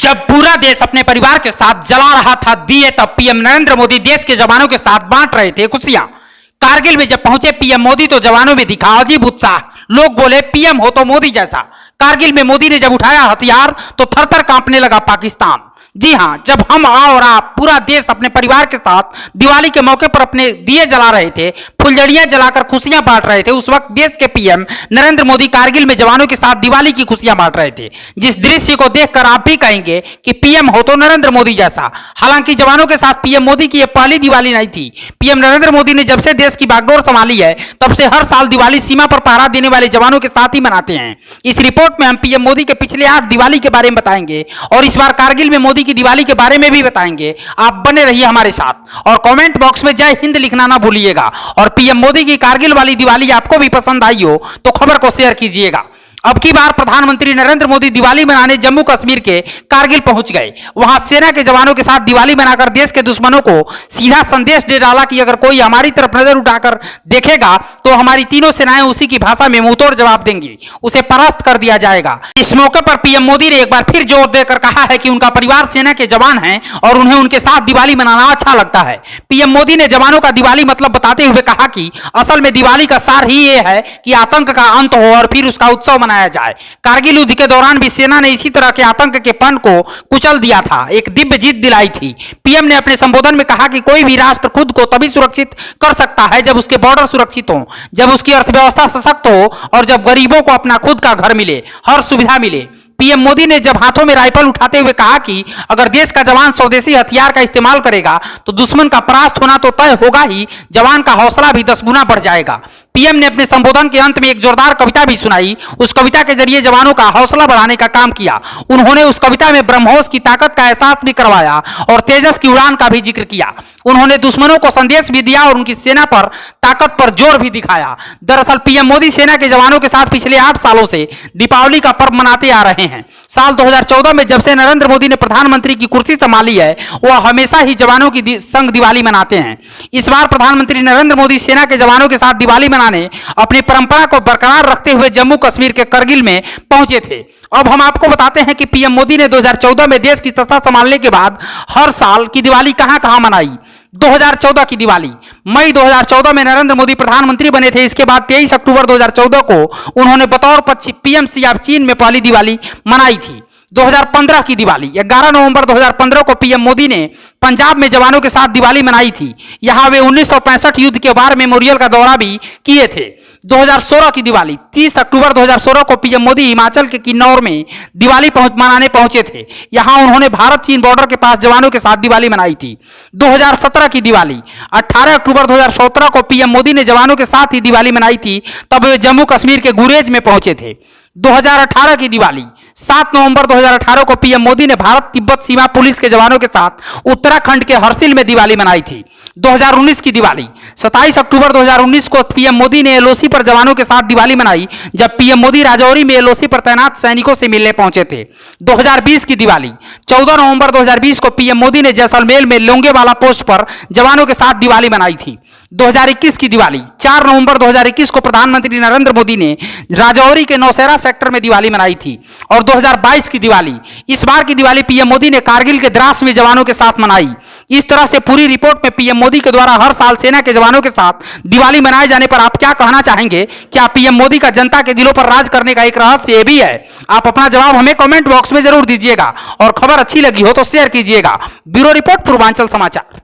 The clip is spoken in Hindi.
जब पूरा देश अपने परिवार के साथ जला रहा था दिए, तब पीएम नरेंद्र मोदी देश के जवानों के साथ बांट रहे थे खुशियां। कारगिल में जब पहुंचे पीएम मोदी तो जवानों में दिखा अजीब उत्साह। लोग बोले पीएम हो तो मोदी जैसा। कारगिल में मोदी ने जब उठाया हथियार तो थर-थर कांपने लगा पाकिस्तान। जी हां, जब हम और आप पूरा देश अपने परिवार के साथ दिवाली के मौके पर अपने दिए जला रहे थे, फुलझड़ियां जलाकर खुशियां बांट रहे थे, उस वक्त देश के पीएम नरेंद्र मोदी कारगिल में जवानों के साथ दिवाली की खुशियां बांट रहे थे। जिस दृश्य को देखकर आप भी कहेंगे कि पीएम हो तो नरेंद्र मोदी जैसा। हालांकि जवानों के साथ पीएम मोदी की यह पहली दिवाली नहीं थी। पीएम नरेंद्र मोदी ने जब से देश की बागडोर संभाली है, तब से हर साल दिवाली सीमा पर पहरा देने वाले जवानों के साथ ही मनाते हैं। इस रिपोर्ट में हम पीएम मोदी के पिछले 8 दिवाली के बारे में बताएंगे और इस बार कारगिल में मोदी की दिवाली के बारे में भी बताएंगे। आप बने रहिए हमारे साथ और कमेंट बॉक्स में जय हिंद लिखना ना भूलिएगा। और पीएम मोदी की कारगिल वाली दिवाली आपको भी पसंद आई हो तो खबर को शेयर कीजिएगा। अब की बार प्रधानमंत्री नरेंद्र मोदी दिवाली मनाने जम्मू कश्मीर के कारगिल पहुंच गए। वहां सेना के जवानों के साथ दिवाली मनाकर देश के दुश्मनों को सीधा संदेश दे डाला कि अगर कोई हमारी तरफ नजर उठाकर देखेगा तो हमारी तीनों सेनाएं उसी की भाषा में मुंहतोड़ जवाब देंगी, उसे परास्त कर दिया जाएगा। इस मौके पर पीएम मोदी ने एक बार फिर जोर देकर कहा है कि उनका परिवार सेना के जवान हैं और उन्हें उनके साथ दिवाली मनाना अच्छा लगता है। पीएम मोदी ने जवानों का दिवाली मतलब बताते हुए कहा कि असल में दिवाली का सार ही यह है कि आतंक का अंत हो और फिर उसका उत्सव मनाया जाए। कारगिल युद्ध के दौरान भी सेना ने इसी तरह के आतंक के फंड को कुचल दिया था, एक दिव्य जीत दिलाई थी। पीएम ने अपने संबोधन में कहा कि कोई भी राष्ट्र खुद को तभी सुरक्षित कर सकता है जब उसके बॉर्डर सुरक्षित हो, जब उसकी अर्थव्यवस्था सशक्त हो और जब गरीबों को अपना खुद का घर मिले, हर सुविधा मिले। पीएम मोदी ने जब हाथों में राइफल उठाते हुए कहा कि अगर देश का जवान स्वदेशी हथियार का इस्तेमाल करेगा तो दुश्मन का परास्त होना तो तय होगा ही, जवान का हौसला भी 10 गुना बढ़ जाएगा। पीएम ने अपने संबोधन के अंत में एक जोरदार कविता भी सुनाई। उस कविता के जरिए जवानों का हौसला बढ़ाने का काम किया। उन्होंने उस कविता में ब्रह्मोस की ताकत का एहसास भी करवाया और तेजस की उड़ान का भी जिक्र किया। उन्होंने दुश्मनों को संदेश भी दिया और उनकी सेना पर ताकत पर जोर भी दिखाया। दरअसल पीएम मोदी सेना के जवानों के साथ पिछले 8 सालों से दीपावली का पर्व मनाते आ रहे हैं। साल 2014 में जब से नरेंद्र मोदी ने प्रधानमंत्री की कुर्सी संभाली है, वह हमेशा ही जवानों की संग दिवाली मनाते हैं। इस बार प्रधानमंत्री नरेंद्र मोदी सेना के जवानों के साथ दिवाली मनाने अपनी परंपरा को बरकरार रखते हुए जम्मू कश्मीर के करगिल में पहुंचे थे। अब हम आपको बताते हैं कि पीएम मोदी ने 2014 में देश की सत्ता संभालने के बाद हर साल की दिवाली कहां-कहां मनाई। 2014 की दिवाली, मई 2014 में नरेंद्र मोदी प्रधानमंत्री बने थे। इसके बाद 23 अक्टूबर 2014 को उन्होंने बतौर पीएम सियाचिन में पहली दिवाली मनाई थी। 2015 की दिवाली, 11 नवंबर 2015 को पीएम मोदी ने पंजाब में जवानों के साथ दिवाली मनाई थी। यहां वे 1965 युद्ध के वार मेमोरियल का दौरा भी किए थे। 2016 की दिवाली, 30 अक्टूबर 2016 को पीएम मोदी हिमाचल के किन्नौर में दिवाली मनाने पहुंचे थे। यहां उन्होंने भारत चीन बॉर्डर के पास जवानों के साथ दिवाली मनाई थी। 2017 की दिवाली, 18 अक्टूबर 2017 को पीएम मोदी ने जवानों के साथ ही दिवाली मनाई थी। तब वे जम्मू कश्मीर के गुरेज में पहुंचे थे। 2018 की दिवाली, 7 नवंबर 2018 को पीएम मोदी ने भारत तिब्बत सीमा पुलिस के जवानों के साथ उत्तराखंड के हरसिल में दिवाली मनाई थी। 2019 की दिवाली, 27 अक्टूबर 2019 को पीएम मोदी ने एलओसी पर जवानों के साथ दिवाली मनाई, जब पीएम मोदी राजौरी में एलओसी पर तैनात सैनिकों से मिलने पहुंचे थे। 2020 की दिवाली, 14 नवंबर 2020 को पीएम मोदी ने जैसलमेर में लोंगेवाला पोस्ट पर जवानों के साथ दिवाली मनाई थी। 2021 की दिवाली, 4 नवंबर 2021 को प्रधानमंत्री नरेंद्र मोदी ने राजौरी के नौशेरा सेक्टर में दिवाली मनाई थी। और 2022 की दिवाली, इस बार की दिवाली पीएम मोदी ने कारगिल के द्रास में जवानों के साथ मनाई। इस तरह से पूरी रिपोर्ट में पीएम मोदी के द्वारा हर साल सेना के जवानों के साथ दिवाली मनाए जाने पर आप क्या कहना चाहेंगे? क्या पीएम मोदी का जनता के दिलों पर राज करने का एक रहस्य ये भी है? आप अपना जवाब हमें कमेंट बॉक्स में जरूर दीजिएगा और खबर अच्छी लगी हो तो शेयर कीजिएगा। ब्यूरो रिपोर्ट, पूर्वांचल समाचार।